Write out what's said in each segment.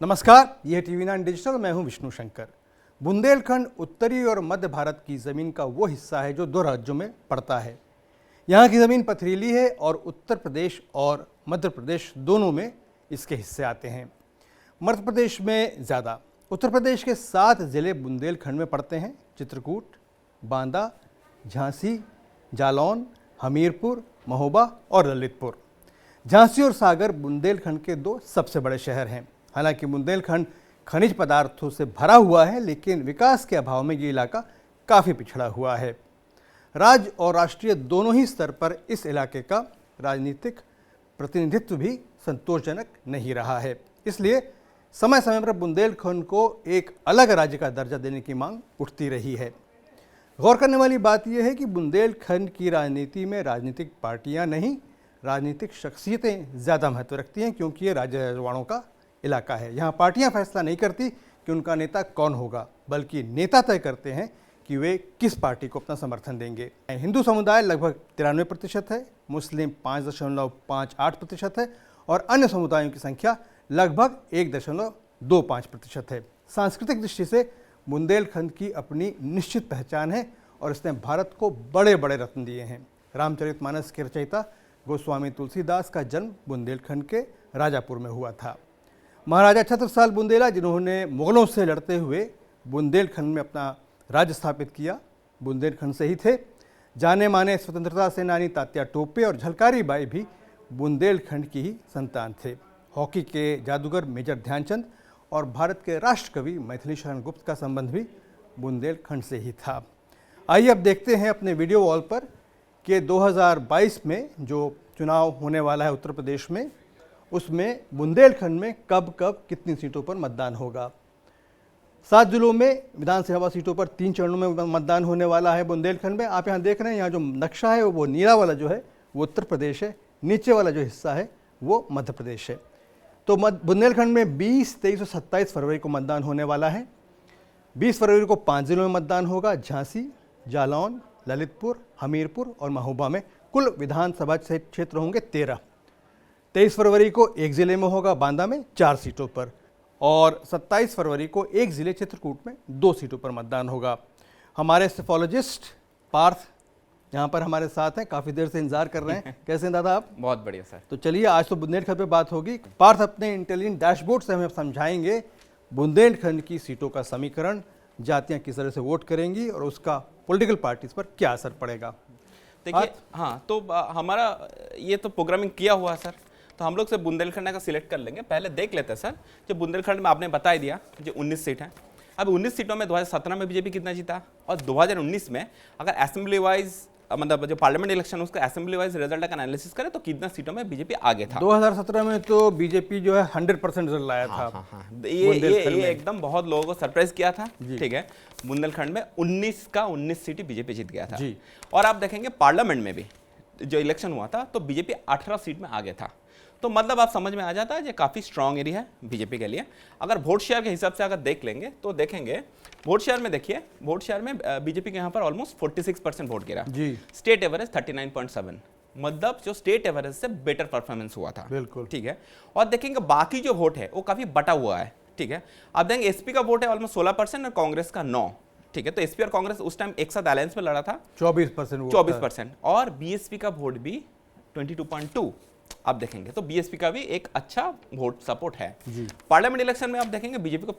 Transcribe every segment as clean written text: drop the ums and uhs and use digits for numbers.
नमस्कार, यह TV9 digital, मैं हूं विष्णु शंकर। बुंदेलखंड उत्तरी और मध्य भारत की ज़मीन का वो हिस्सा है जो दो राज्यों में पड़ता है। यहाँ की ज़मीन पथरीली है और उत्तर प्रदेश और मध्य प्रदेश दोनों में इसके हिस्से आते हैं। मध्य प्रदेश में ज़्यादा। उत्तर प्रदेश के 7 ज़िले बुंदेलखंड में पड़ते हैं: चित्रकूट, बांदा, झांसी, जालौन, हमीरपुर, महोबा और ललितपुर। झांसी और सागर बुंदेलखंड के 2 सबसे बड़े शहर हैं। हालांकि बुंदेलखंड खनिज पदार्थों से भरा हुआ है, लेकिन विकास के अभाव में ये इलाका काफ़ी पिछड़ा हुआ है। राज्य और राष्ट्रीय दोनों ही स्तर पर इस इलाके का राजनीतिक प्रतिनिधित्व भी संतोषजनक नहीं रहा है। इसलिए समय समय पर बुंदेलखंड को एक अलग राज्य का दर्जा देने की मांग उठती रही है। गौर करने वाली बात यह है कि बुंदेलखंड की राजनीति में राजनीतिक पार्टियां नहीं, राजनीतिक शख्सियतें ज़्यादा महत्व रखती हैं, क्योंकि ये राज्य रजवाड़ों का इलाका है। यहाँ पार्टियां फैसला नहीं करती कि उनका नेता कौन होगा, बल्कि नेता तय करते हैं कि वे किस पार्टी को अपना समर्थन देंगे। हिंदू समुदाय लगभग 93% है, मुस्लिम 5.58% है और अन्य समुदायों की संख्या लगभग 1.25% है। सांस्कृतिक दृष्टि से बुंदेलखंड की अपनी निश्चित पहचान है और इसने भारत को बड़े बड़े रत्न दिए हैं। रामचरितमानस के रचयिता गोस्वामी तुलसीदास का जन्म बुंदेलखंड के राजापुर में हुआ था। महाराजा छत्रसाल बुंदेला, जिन्होंने मुगलों से लड़ते हुए बुंदेलखंड में अपना राज्य स्थापित किया, बुंदेलखंड से ही थे। जाने माने स्वतंत्रता सेनानी तात्या टोपे और झलकारी बाई भी बुंदेलखंड की ही संतान थे। हॉकी के जादूगर मेजर ध्यानचंद और भारत के राष्ट्रकवि मैथिली शरण गुप्त का संबंध भी बुंदेलखंड से ही था। आइए अब देखते हैं अपने वीडियो वॉल पर कि 2022 में जो चुनाव होने वाला है उत्तर प्रदेश में, उसमें बुंदेलखंड में कब कब कितनी सीटों पर मतदान होगा। 7 जिलों में विधानसभा सीटों पर 3 चरणों में मतदान होने वाला है बुंदेलखंड में। आप यहाँ देख रहे हैं, यहाँ जो नक्शा है वो नीला वाला जो है वो उत्तर प्रदेश है, नीचे वाला जो हिस्सा है वो मध्य प्रदेश है। तो बुंदेलखंड में 20, 23 और 27 फरवरी को मतदान होने वाला है। 20 फरवरी को 5 जिलों में मतदान होगा: झांसी, जालौन, ललितपुर, हमीरपुर और महोबा में। कुल विधानसभा क्षेत्र होंगे 13। 23 फरवरी को एक ज़िले में होगा, बांदा में 4 सीटों पर, और 27 फरवरी को एक ज़िले चित्रकूट में 2 सीटों पर मतदान होगा। हमारे सेफोलॉजिस्ट पार्थ यहाँ पर हमारे साथ हैं, काफ़ी देर से इंतजार कर रहे हैं। कैसे हैं दादा आप? बहुत बढ़िया सर। तो चलिए, आज तो बुंदेलखंड पे बात होगी। पार्थ अपने इंटेलिजेंट डैशबोर्ड से हमें समझाएंगे बुंदेलखंड की सीटों का समीकरण, जातियाँ किस तरह से वोट करेंगी और उसका पॉलिटिकल पार्टीज पर क्या असर पड़ेगा। देखिए, हाँ, तो हमारा ये तो प्रोग्रामिंग किया हुआ सर, तो हम लोग से बुंदेलखंड का सिलेक्ट कर लेंगे। पहले देख लेते हैं सर, जो बुंदेलखंड में आपने बता ही दिया जो 19 सीट है। अब 19 सीटों में 2017 में बीजेपी कितना जीता और 2019 में अगर असेंबली वाइज, मतलब जो पार्लियामेंट इलेक्शन उसका असेंबली वाइज रिजल्ट का एनालिसिस करें तो कितना सीटों में बीजेपी आगे था। 2017 में तो बीजेपी जो है 100% रिजल्ट लाया था। ये एकदम बहुत लोगों को सरप्राइज किया था। ठीक है, बुंदेलखंड में 19 का 19 सीट बीजेपी जीत गया था जी। और आप देखेंगे पार्लियामेंट में भी जो इलेक्शन हुआ था तो बीजेपी 18 सीट में आगे था। तो मतलब आप समझ में आ जाता है ये काफ़ी स्ट्रांग एरिया है बीजेपी के लिए। अगर वोट शेयर के हिसाब से अगर देख लेंगे तो देखेंगे वोट शेयर में, देखिए वोट शेयर में बीजेपी के यहाँ पर ऑलमोस्ट 46% वोट गिरा जी। स्टेट एवरेज 39.7, मतलब जो स्टेट एवरेज से बेटर परफॉर्मेंस हुआ था। बिल्कुल ठीक है। और देखेंगे बाकी जो वोट है वो काफ़ी बटा हुआ है। ठीक है, आप देखेंगे एसपी का वोट है ऑलमोस्ट 16% और कांग्रेस का 9। ठीक है, तो एसपी और कांग्रेस उस टाइम एक साथ अलायंस में लड़ा था, 24%। और बीएसपी का वोट भी 22.2 आप देखेंगे, तो बीएसपी का भी एक अच्छा वोट सपोर्ट है जी। पार्लियामेंट इलेक्शन में आप देखेंगे बीजेपी को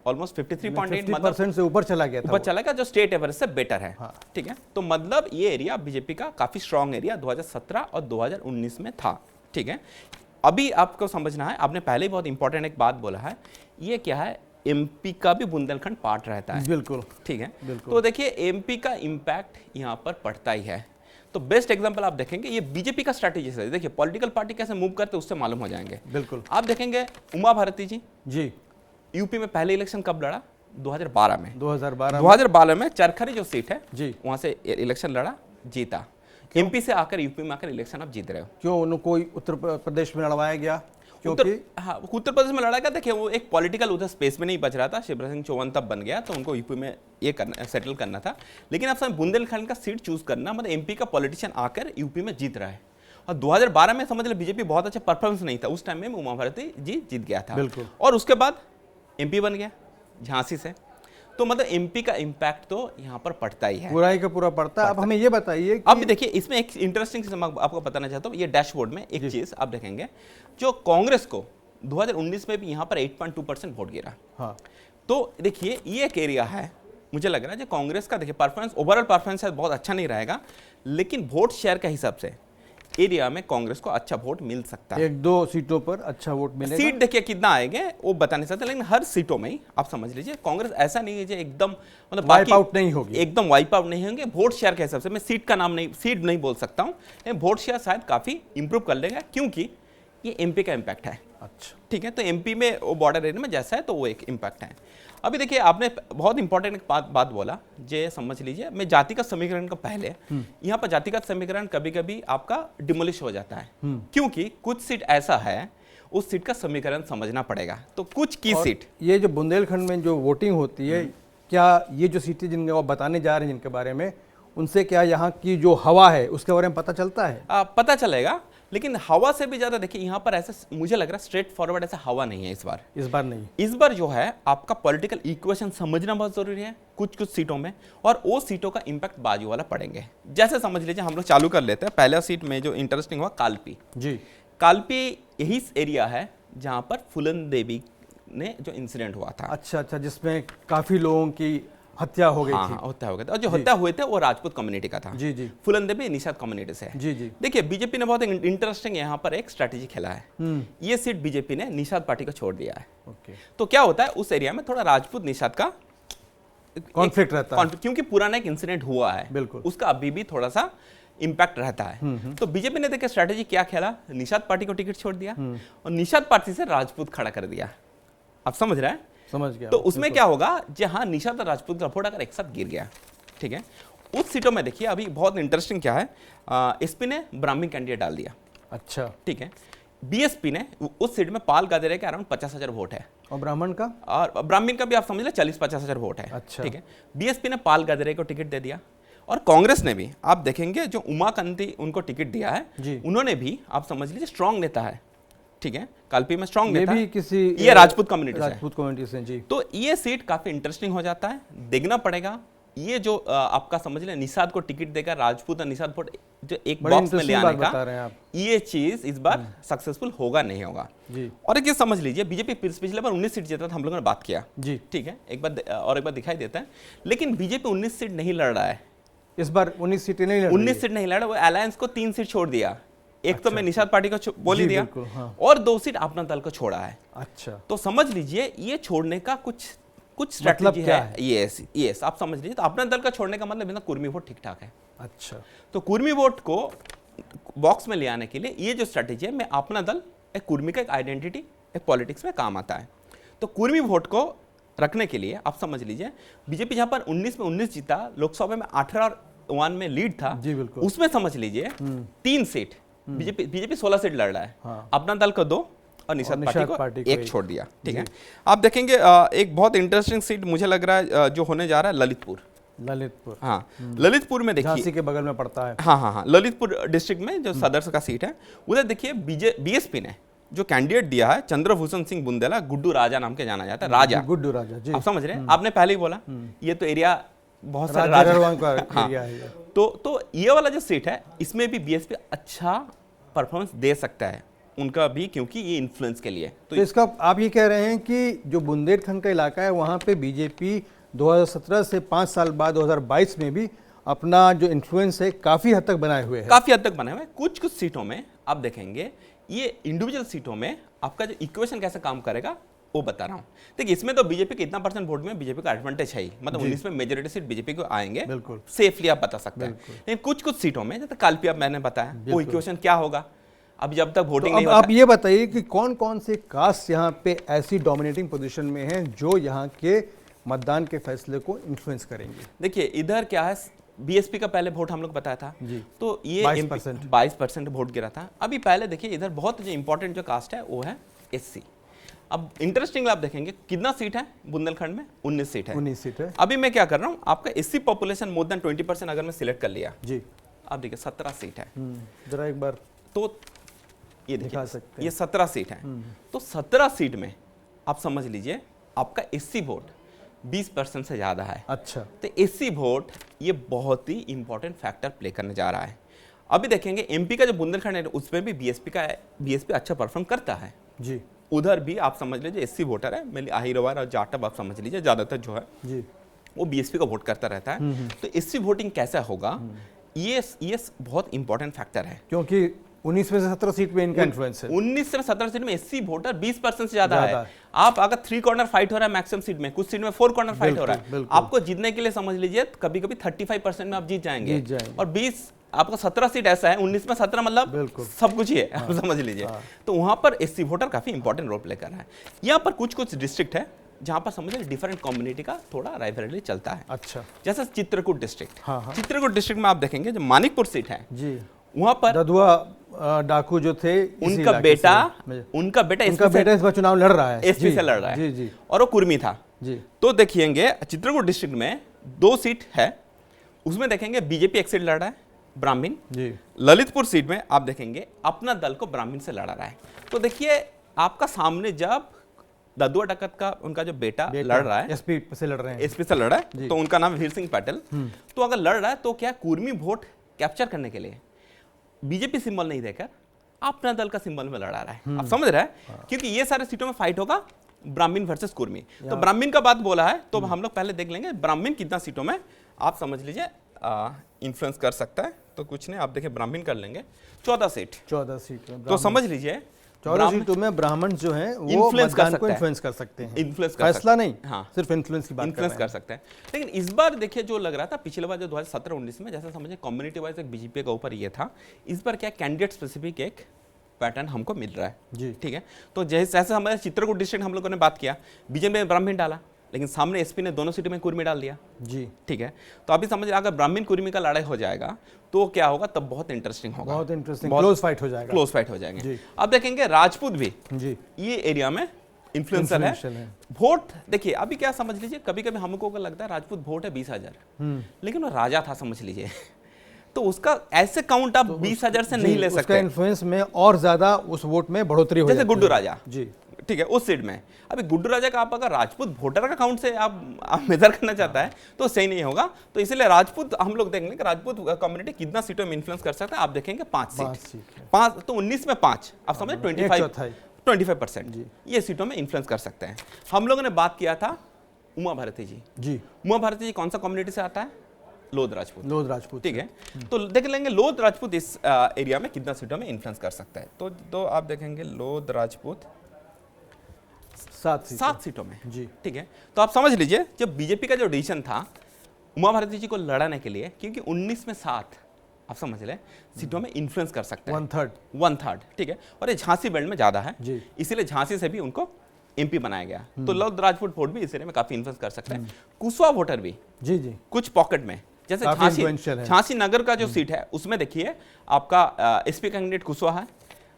ऑलमोस्ट 53.8% से ऊपर चला गया, जो स्टेट एवरेज से बेटर है। हाँ। ठीक है, तो मतलब ये एरिया बीजेपी का काफी स्ट्रांग एरिया 2017 और 2019 में था। ठीक है, अभी आपको समझना है, आपने पहले ही बहुत इंपॉर्टेंट एक बात बोला है, ये क्या है, एमपी का भी बुंदेलखंड पार्ट रहता है। बिल्कुल ठीक है, तो देखिए एमपी का इंपैक्ट यहाँ पर पड़ता ही है। तो बेस्ट एग्जांपल आप देखेंगे, ये बीजेपी का स्ट्रैटेजी से, देखिए पॉलिटिकल पार्टी कैसे मूव करते हैं उससे मालूम हो जाएंगे। बिल्कुल आप देखेंगे उमा भारती जी यूपी में पहले इलेक्शन कब लड़ा? 2012 में चरखरी जो सीट है जी, वहां से इलेक्शन लड़ा, जीता। एमपी से आकर यूपी में आकर इलेक्शन आप जीत रहे हो। क्यों उनको उत्तर प्रदेश में लड़वाया गया? उत्तर प्रदेश में लड़ा गया। देखिए वो एक पॉलिटिकल उधर स्पेस में नहीं बच रहा था, शिवराज सिंह चौहान तब बन गया तो उनको यूपी में ये करना, सेटल करना था। लेकिन अब बुंदेलखंड का सीट चूज करना, मतलब एमपी का पॉलिटिशियन आकर यूपी में जीत रहा है और 2012 में समझ लो बीजेपी बहुत अच्छा परफॉर्मेंस नहीं था, उस टाइम में उमा भारती जी जीत गया था। बिल्कुल। और उसके बाद एमपी बन गया झांसी से, तो मतलब एमपी का इंपैक्ट तो यहाँ पर पड़ता ही है, पूरा ही का पूरा पड़ता है। अब हमें ये बताइए अब देखिए इसमें एक इंटरेस्टिंग चीज मैं आपको बताना चाहता हूँ, ये डैशबोर्ड में एक चीज आप देखेंगे, जो कांग्रेस को 2019 में भी यहाँ पर 8.2% वोट गिरा। हाँ। तो देखिए ये एक एरिया है, मुझे लग रहा है जो कांग्रेस का देखिए परफॉर्मेंस, ओवरऑल परफॉर्मेंस बहुत अच्छा नहीं रहेगा, लेकिन वोट शेयर के हिसाब से एरिया में कांग्रेस को अच्छा वोट मिल सकता है। 1-2 सीटों पर अच्छा वोट मिलेगा। सीट देखिए कितना आएंगे वो बता नहीं सकते, लेकिन हर सीटों में आप समझ लीजिए कांग्रेस ऐसा नहीं है जो एकदम मतलब वाइप आउट नहीं होगी, एकदम वाइप आउट नहीं होंगे। वोट शेयर के हिसाब से मैं सीट का नाम नहीं, सीट नहीं बोल सकता हूँ, लेकिन वोट शेयर शायद काफी इंप्रूव कर लेगा, क्योंकि ये एमपी का इम्पैक्ट है। अच्छा, ठीक है, तो एमपी में वो बॉर्डर एरिया में जैसा है तो वो एक इम्पैक्ट है। अभी देखिए आपने बहुत इंपॉर्टेंट एक बात बोला, जे समझ लीजिए, मैं जातिगत समीकरण का पहले यहाँ पर जातिगत समीकरण कभी कभी आपका डिमोलिश हो जाता है, क्योंकि कुछ सीट ऐसा है उस सीट का समीकरण समझना पड़ेगा। तो कुछ की सीट, ये जो बुंदेलखंड में जो वोटिंग होती है, क्या ये जो सीटें जिनके आप बताने जा रहे हैं जिनके बारे में, उनसे क्या यहाँ की जो हवा है उसके बारे में पता चलता है? पता चलेगा, लेकिन हवा से भी ज्यादा देखिए यहाँ पर ऐसा मुझे लग रहा है स्ट्रेट फॉरवर्ड ऐसा हवा नहीं है इस बार नहीं। इस बार जो है आपका पॉलिटिकल इक्वेशन समझना बहुत जरूरी है कुछ सीटों में, और वो सीटों का इंपैक्ट बाजू वाला पड़ेंगे। जैसे समझ लीजिए हम लोग चालू कर लेते हैं, पहला सीट में जो इंटरेस्टिंग हुआ कालपी जी। कालपी यही एरिया है जहां पर फूलन देवी ने जो इंसिडेंट हुआ था। अच्छा, जिसमें काफी लोगों की हत्या हो गई थी। हत्या हो गया था, और जो हत्या हुए थे वो राजपूत कम्युनिटी का था। जी। फूलन देवी निषाद कम्युनिटी से है। जी। देखिए बीजेपी ने बहुत इंटरेस्टिंग यहाँ पर एक स्ट्रैटेजी खेला है। ये सीट बीजेपी ने निषाद पार्टी को छोड़ दिया है। तो क्या होता है उस एरिया में थोड़ा राजपूत निषाद का कॉन्फ्लिक्ट रहता है, क्योंकि पुराना एक इंसिडेंट हुआ है, बिल्कुल उसका अभी भी थोड़ा सा इंपैक्ट रहता है। तो बीजेपी ने देखिए स्ट्रैटेजी क्या खेला, निषाद पार्टी को टिकट छोड़ दिया और निषाद पार्टी से राजपूत खड़ा कर दिया। आप समझ रहे हैं? समझ गया। तो उसमें क्या होगा, जहां निषाद और राजपूत का वोट अगर एक साथ गिर गया, ठीक है, उस सीटों में देखिए अभी बहुत इंटरेस्टिंग क्या है, एसपी ने ब्राह्मण कैंडिडेट डाल दिया। अच्छा, ठीक है। बीएसपी ने उस सीट में पाल गादेरे के अराउंड 50,000 वोट है, और ब्राह्मण का भी आप समझ ले 40-50,000 वोट है। अच्छा, ठीक है। बीएसपी ने पाल गादेरे को टिकट दे दिया, और कांग्रेस ने भी आप देखेंगे जो उमाकांति उनको टिकट दिया है, उन्होंने भी आप समझ लीजिए स्ट्रांग नेता है। ठीक है, कालपी में स्ट्रांग नेता भी किसी ये राजपूत कम्युनिटी से जी। तो ये सीट काफी इंटरेस्टिंग हो जाता है, देखना पड़ेगा। ये जो आपका समझ लें निषाद को टिकट देगा, राजपूत और निषाद वोट जो एक बॉक्स में ले आने का, ये चीज इस बार सक्सेसफुल होगा नहीं होगा जी। और एक ये समझ लीजिए बीजेपी पिछले बार 19 सीट जीता था, हम लोगों ने बात किया जी। ठीक है, एक बार दिखाई देता है, लेकिन बीजेपी 19 सीट नहीं लड़ रहा है इस बार। 19 सीट नहीं लड़ रहा, वो अलायंस को 3 सीट छोड़ दिया। एक तो मैं निषाद पार्टी को बोल ही दिया, और 2 सीट अपना दल को छोड़ा है। अच्छा, तो समझ लीजिए ये छोड़ने का कुछ स्ट्रैटेजी है। यस, आप समझ लीजिए। तो अपना दल का छोड़ने का मतलब कुर्मी वोट ठीक ठाक है। अच्छा, तो कुर्मी वोट को बॉक्स में ले आने के लिए ये जो स्ट्रैटेजी है, मैं अपना दल एक कुर्मी का एक आइडेंटिटी एक पॉलिटिक्स में काम आता है। तो कुर्मी वोट को रखने के लिए आप समझ लीजिए बीजेपी जहां पर 19 में 19 जीता, लोकसभा में 18 और 1 में लीड था, उसमें समझ लीजिए 3 सीट बीजेपी 16 सीट लड़ रहा है। हाँ। अपना दल को 2 और निषाद पार्टी को 1 छोड़ दिया। ठीक है, आप देखेंगे एक बहुत इंटरेस्टिंग सीट मुझे लग रहा है जो होने जा रहा है ललितपुर। हाँ, ललितपुर में देखिए झांसी के बगल में पड़ता है। हाँ, ललितपुर डिस्ट्रिक्ट में जो सदर का सीट है, उधर देखिए बीएसपी ने जो कैंडिडेट दिया है चंद्रभूषण सिंह बुंदेला, गुड्डू राजा नाम के जाना जाता है। गुड्डू राजा जी, आप समझ रहे हैं, आपने पहले ही बोला ये तो एरिया बहुत सारे राजा है। तो ये वाला जो सीट है इसमें भी बीएसपी अच्छा परफॉर्मेंस दे सकता है उनका भी, क्योंकि ये इन्फ्लुएंस के लिए। तो इसका आप ये कह रहे हैं कि जो बुंदेलखंड का इलाका है वहाँ पे बीजेपी 2017 से 5 साल बाद 2022 में भी अपना जो इन्फ्लुएंस है काफ़ी हद तक बनाए हुए हैं। कुछ सीटों में आप देखेंगे, ये इंडिविजुअल सीटों में आपका जो इक्वेशन कैसे काम करेगा वो बता रहा हूँ। देखिए इसमें तो बीजेपी के इतना % वोट में बीजेपी का एडवांटेज है ही, मतलब 19 में मेजोरिटी सीट बीजेपी को आएंगे, बिल्कुल सेफली आप बता सकते हैं। लेकिन कुछ सीटों में जैसे कालपी अब मैंने बताया, वो इक्वेशन क्या होगा अब जब तक वोटिंग नहीं होता। आप ये बताइए कि कौन कौन से कास्ट यहाँ पे ऐसी डोमिनेटिंग पोजीशन में हैं जो यहाँ के मतदान के फैसले को इन्फ्लुएंस करेंगे? देखिए इधर क्या है, बीएसपी का पहले वोट हम लोग बताया था जी, तो ये 22% वोट गिरा था। अभी पहले देखिए इधर बहुत जो इंपॉर्टेंट जो कास्ट है वो है एससी। अब इंटरेस्टिंग आप देखेंगे कितना सीट है बुंदेलखंड में, 19 सीट है। 19 सीट है। अभी मैं क्या कर रहा हूँ, आपका एससी पॉपुलेशन मोर देन 20% अगर मैं सिलेक्ट कर लिया जी, आप देखिए 17 सीट है। जरा एक बार तो ये दिखा देखिए सकते हैं। ये 17 सीट है। तो 17 सीट में आप समझ लीजिए आपका एससी वोट 20% से ज़्यादा है। अच्छा, तो एससी वोट ये बहुत ही इंपॉर्टेंट फैक्टर प्ले करने जा रहा है। अभी देखेंगे एमपी का जो बुंदेलखंड है उसमें भी बीएसपी अच्छा परफॉर्म करता है जी उधर भी। आप समझ लीजिए एससी वोटर है, मेनली अहिरवार और जाटव आप समझ लीजिए ज़्यादातर जो है जी वो बीएसपी का वोट करता रहता है। तो एससी वोटिंग कैसा होगा, ये बहुत इंपॉर्टेंट फैक्टर है, क्योंकि 19 में से 17 सीट में इनका इन्फ्लुएंस है। 19 से 17 सीट में एससी वोटर 20% से ज्यादा ज्यादा है। आप अगर 3 कॉर्नर फाइट हो रहा है मैक्सिमम सीट में, कुछ सीट में 4 कॉर्नर फाइट हो रहा है, बिल्कुल। आपको जीतने के लिए समझ लीजिए कभी कभी 35% में आप जीत जाएंगे। और 20 आपका 17 सीट ऐसा है, 19 में 17 मतलब सब कुछ ही है। आप समझ लीजिए। तो वहां पर एससी वोटर काफी इंपॉर्टेंट रोल प्ले कर रहा है। यहाँ पर कुछ डिस्ट्रिक्ट है जहां पर समझ लीजिए डिफरेंट कम्युनिटी का थोड़ा राइवलरी चलता है। अच्छा, जैसे चित्रकूट डिस्ट्रिक्ट। चित्रकूट डिस्ट्रिक्ट में आप देखेंगे जो मानिकपुर सीट है जी, वहां पर ददुआ डाकू जो थे उनका बेटा इस बार चुनाव लड़ रहा है, एसपी से लड़ रहा है। जी, और वो कुर्मी था जी। तो देखिएंगे चित्रकूट डिस्ट्रिक्ट में 2 सीट है, उसमें देखेंगे बीजेपी एक सीट लड़ रहा है ब्राह्मण जी। ललितपुर सीट में आप देखेंगे अपना दल को ब्राह्मण से लड़ा रहा है। तो देखिए आपका सामने जब ददुआ डकत का उनका जो बेटा लड़ रहा है, एसपी से लड़ रहे हैं, एसपी से लड़ रहा है, तो उनका नाम वीर सिंह पटेल। तो अगर लड़ रहा है तो क्या कुर्मी वोट कैप्चर करने के लिए बीजेपी सिंबल नहीं देकर अपना दल का सिंबल में लड़ा रहा है। आप समझ रहे हैं, क्योंकि ये सारे सीटों में फाइट होगा ब्राह्मण वर्सेस कुर्मी। तो ब्राह्मण का बात बोला है तो हम लोग पहले देख लेंगे ब्राह्मण कितना सीटों में आप समझ लीजिए इन्फ्लुएंस कर सकता है। तो कुछ नहीं, आप देखिए ब्राह्मण कर लेंगे 14 सीट तो समझ लीजिए 14 सीटों में ब्राह्मण जो हैं वो इन्फ्लुएंस कर सकते हैं। फैसला नहीं, हाँ, सिर्फ इन्फ्लुएंस की बात कर सकते हैं। लेकिन इस बार देखिए जो लग रहा था पिछले बार जो 2017-19 में जैसा समझिए कम्युनिटी वाइज एक बीजेपी का ऊपर ये था, इस बार क्या कैंडिडेट स्पेसिफिक एक पैटर्न हमको मिल रहा है जी। ठीक है, तो जैसे हमारे चित्रकूट डिस्ट्रिक्ट हम लोगों ने बात किया, बीजेपी ने ब्राह्मण डाला लेकिन सामने एसपी ने दोनों सीटों में कुर्मी डाल दिया जी। ठीक है, तो अभी समझ अगर ब्राह्मण कुर्मी का लड़ाई हो जाएगा तो क्या होगा, तब बहुत इंटरेस्टिंग होगा, बहुत इंटरेस्टिंग क्लोज फाइट हो जाएंगे। अब देखेंगे राजपूत भी जी ये एरिया में इन्फ्लुएंसर है। वोट देखिए अभी क्या समझ लीजिए, कभी कभी हमको लगता है राजपूत वोट है 20,000, लेकिन वो राजा था समझ लीजिए, तो उसका ऐसे काउंट आप 20,000 से नहीं ले सकते। उसका इन्फ्लुएंस में और ज्यादा उस वोट में बढ़ोतरी हो जाती है, जैसे गुड्डू राजा जी। ठीक है, उस सीट में अभी गुड्डू राजा का आप अगर राजपूत वोटर का काउंट से आप मेजर करना चाहता है तो सही नहीं होगा। तो इसलिए राजपूत हम लोग देखेंगे कि राजपूत कम्युनिटी कितना सीटों में इन्फ्लुएंस कर सकता है। आप देखेंगे 5 सीट 5 तो 19 में 5 आप समझे 25% ये सीटों में इन्फ्लुएंस कर सकते हैं। हम लोगों ने बात किया था उमा भारती जी। उमा भारती जी कौन सा कम्युनिटी से आता है? लोध राजपूत। ठीक है, तो देख लेंगे लोध राजपूत इस एरिया में कितना सीटों में इन्फ्लुएंस कर सकता है। तो आप देखेंगे लोध राजपूत 7 सीटों में जी। ठीक है, तो आप समझ लीजिए जब बीजेपी का जो डिसीजन था उमा भारती जी को लड़ाने के लिए, क्योंकि 19 में 7 आप समझ लें सीटों में इन्फ्लुएंस कर सकते हैं, 1/3। ठीक है, और ये झांसी बेल्ट में ज्यादा है इसीलिए झांसी से भी उनको एमपी बनाया गया। तो लोध राजपूत वोट भी इस एरिया में काफी इन्फ्लुएंस कर सकते हैं। कुशवा वोटर भी जी कुछ पॉकेट में, जैसे झांसी नगर का जो सीट है उसमें देखिए आपका एसपी कैंडिडेट कुशवाहा है,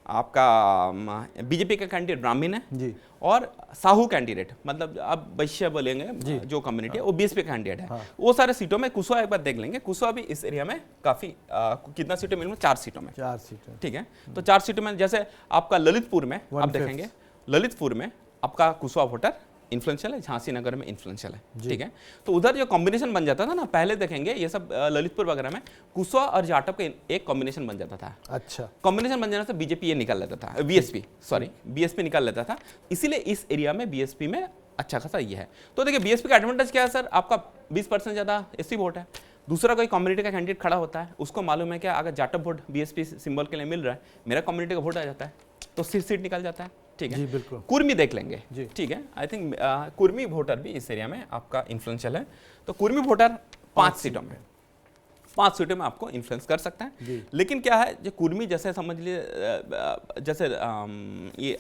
आपका बीजेपी का कैंडिडेट ब्राह्मण है जी, और साहू कैंडिडेट मतलब आप वैश्य बोलेंगे जो कम्युनिटी है वो बीएसपी का कैंडिडेट है। वो सारे सीटों में कुशवाहा एक बार देख लेंगे। कुशवाहा भी इस एरिया में काफी कितना सीटों में? 4 सीटों में। 4 सीटों। ठीक है, तो 4 सीटों में जैसे आपका ललितपुर में आप देखेंगे, ललितपुर में आपका कुशवाहा वोटर इन्फ्लुएंशियल है, झांसी नगर में इन्फ्लुएंशियल है। ठीक है, तो उधर जो कॉम्बिनेशन बन जाता था ना, पहले देखेंगे ये सब ललितपुर वगैरह में कुशवाहा और जाटव का एक कॉम्बिनेशन बन जाता था। अच्छा, कॉम्बिनेशन बन जाने से बीजेपी ये निकाल लेता था, बीएसपी निकाल लेता था, इसीलिए इस एरिया में बीएसपी में अच्छा खासा ये है। तो देखिए बीएसपी का एडवांटेज क्या है सर, आपका 20% ज्यादा एससी वोट है। दूसरा कोई कम्युनिटी का कैंडिडेट खड़ा होता है, उसको मालूम है क्या अगर जाटव वोट बीएसपी सिंबल के लिए मिल रहा है, मेरा कम्युनिटी का वोट आ जाता है तो सीट निकल जाता है। ठीक है, बिल्कुल। कुर्मी देख लेंगे। ठीक है, आई थिंक कुर्मी वोटर भी इस एरिया में आपका इन्फ्लुएंशियल है। तो कुर्मी वोटर 5 सीटों में आपको इन्फ्लुएंस कर सकता है। लेकिन क्या है, जो कुर्मी जैसे समझ लीजिए जैसे ये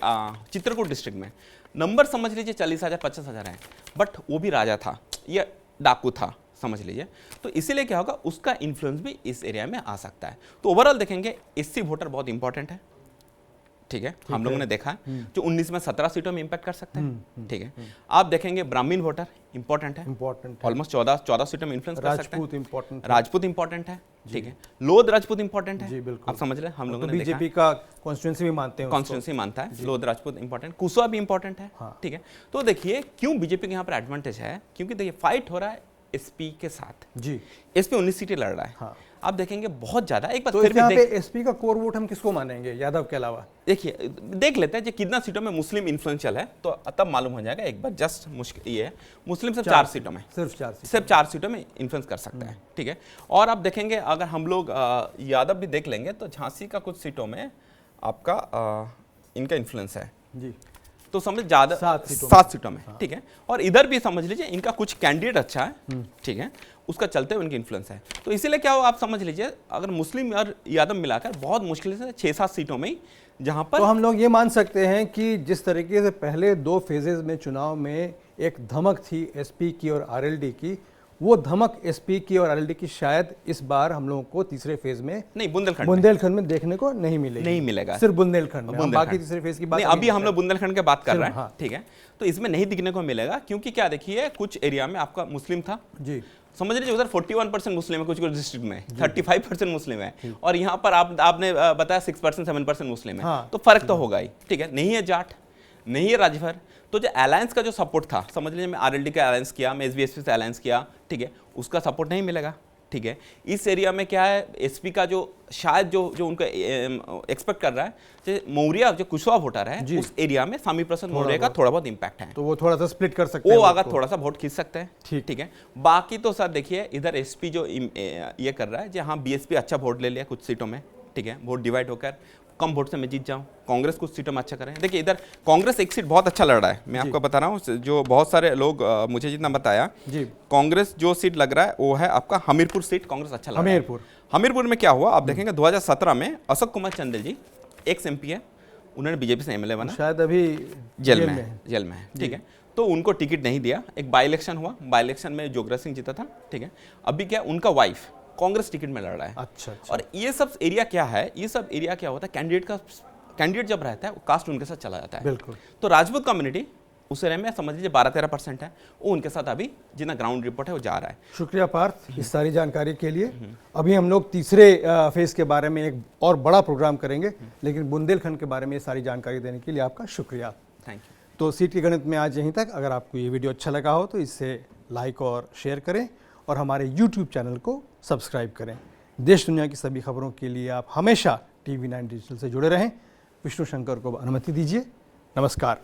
चित्रकूट डिस्ट्रिक्ट में नंबर समझ लीजिए 40,000 50,000 है, बट वो भी राजा था, ये डाकू था समझ लीजिए, तो इसीलिए क्या होगा उसका इन्फ्लुएंस भी इस एरिया में आ सकता है। तो ओवरऑल देखेंगे एससी वोटर बहुत इंपॉर्टेंट है, ठीक है, हम लोगों ने देखा है जो 19 में 17 सीटों में इंपैक्ट कर सकते हैं। ठीक है, आप देखेंगे ब्राह्मण वोटर इंपॉर्टेंट है, ऑलमोस्ट 14 सीटों में इन्फ्लुएंस कर सकते हैं। राजपूत इंपॉर्टेंट है, ठीक है, लोध राजपूत इंपॉर्टेंट है, आप समझ रहे हैं, हम लोगों ने बीजेपी का कॉन्स्टिट्यूएंसी भी मानते हैं, कॉन्स्टिट्यूएंसी मानता है, लोध राजपूत इंपॉर्टेंट, कुशवा भी इंपॉर्टेंट है। ठीक है, तो देखिए क्यों बीजेपी के यहाँ पर एडवांटेज है, क्योंकि देखिए फाइट हो रहा है एसपी के साथ जी, एसपी 19 सीटें लड़ रहा है। हाँ। आप देखेंगे बहुत ज्यादा, एक बार तो फिर भी एसपी का कोर वोट हम किसको मानेंगे यादव के अलावा? देखिए देख लेते हैं कितना सीटों में मुस्लिम इन्फ्लुएंशियल है, तो तब मालूम हो जाएगा। एक बार जस्ट मुश्किल ये है, मुस्लिम सिर्फ 4 सीटों में, सिर्फ 4 सीटों में इन्फ्लुएंस कर सकता है। ठीक है, और आप देखेंगे अगर हम लोग यादव भी देख लेंगे तो झांसी का कुछ सीटों में आपका इनका इन्फ्लुएंस है जी, तो समझ ज्यादा 7 सीटों में। ठीक है, और इधर भी समझ लीजिए इनका कुछ कैंडिडेट अच्छा है, ठीक है, उसका चलते हुए उनकी इन्फ्लुएंस है। तो इसीलिए क्या हो, आप समझ लीजिए अगर मुस्लिम और यादव मिलाकर बहुत मुश्किल से 6-7 सीटों में जहां पर, तो हम लोग ये मान सकते हैं कि जिस तरीके से पहले 2 फेजेज में चुनाव में एक धमक थी एसपी की और आरएलडी की, वो धमक एसपी की और आरएलडी की शायद इस बार हम लोगों को तीसरे फेज में नहीं, बुंदेलखंड में देखने को नहीं मिलेगा, सिर्फ बुंदेलखंड में। बाकी तीसरे फेज की बात नहीं, अभी हम लोग बुंदेलखंड की बात कर रहे हैं। ठीक है, तो इसमें नहीं दिखने को मिलेगा, क्योंकि क्या देखिए कुछ एरिया में आपका मुस्लिम था जी, समझ लीजिए उधर 41% मुस्लिम है, कुछ डिस्ट्रिक्ट में 35% मुस्लिम है, और यहाँ पर आपने बताया 6% 7% मुस्लिम है। हाँ, तो फर्क तो होगा ही। ठीक है, नहीं है जाट, नहीं है राजभर, तो जो अलायंस का जो सपोर्ट था, समझ लीजिए मैं आरएलडी का अलायंस किया, मैं एसबीएसपी से अलायंस किया, ठीक है, उसका सपोर्ट नहीं मिलेगा। ठीक है, इस एरिया में क्या है, एसपी का जो शायद जो उनको एक्सपेक्ट कर रहा है, मौर्य जो कुशवा वोटर है उस एरिया में स्वामी प्रसाद मौर्य का थोड़ा बहुत इंपैक्ट है, तो वो थोड़ा सा स्प्लिट कर सकते हैं, वो अगर थोड़ा सा वोट खींच सकते हैं। ठीक है, बाकी तो सर देखिए इधर एसपी जो ये कर रहा है, जहाँ बीएसपी अच्छा वोट ले लिया कुछ सीटों में, ठीक है, वोट डिवाइड होकर कम वोट से मैं जीत जाऊं, कांग्रेस कुछ सीटों में अच्छा करें। देखिए इधर कांग्रेस एक सीट बहुत अच्छा लड़ रहा है, मैं आपको बता रहा हूं, जो बहुत सारे लोग मुझे जितना बताया जी, कांग्रेस जो सीट लग रहा है वो है आपका हमीरपुर सीट, कांग्रेस अच्छा लड़ रहा है। हमीरपुर में क्या हुआ, आप देखेंगे 2017 में अशोक कुमार चंदेल जी एक्स एमपी है, उन्होंने बीजेपी से एमएलए बना, शायद अभी जेल में है। ठीक है, तो उनको टिकट नहीं दिया, एक बाई इलेक्शन हुआ, बाई इलेक्शन में जोगरा सिंह जीता था। ठीक है, अभी क्या उनका वाइफ कांग्रेस टिकट में लड़ रहा है। अच्छा। और ये सब एरिया क्या है, ये सब एरिया क्या होता है, कैंडिडेट जब रहता है वो कास्ट उनके साथ चला जाता है। बिल्कुल। तो राजपूत कम्युनिटी उस एरिया में समझ लीजिए 12-13% है, वो उनके साथ अभी जितना ग्राउंड रिपोर्ट है वो जा रहा है। शुक्रिया पार्थ इस सारी जानकारी के लिए। अभी हम लोग तीसरे फेज के बारे में एक और बड़ा प्रोग्राम करेंगे, लेकिन बुंदेलखंड के बारे में ये सारी जानकारी देने के लिए आपका शुक्रिया। Thank you. तो सीट के गणित में आज यहीं तक। अगर आपको ये वीडियो अच्छा लगा हो तो इसे लाइक और शेयर करें और हमारे यूट्यूब चैनल को सब्सक्राइब करें। देश दुनिया की सभी खबरों के लिए आप हमेशा TV9 डिजिटल से जुड़े रहें। विष्णु शंकर को अनुमति दीजिए। नमस्कार।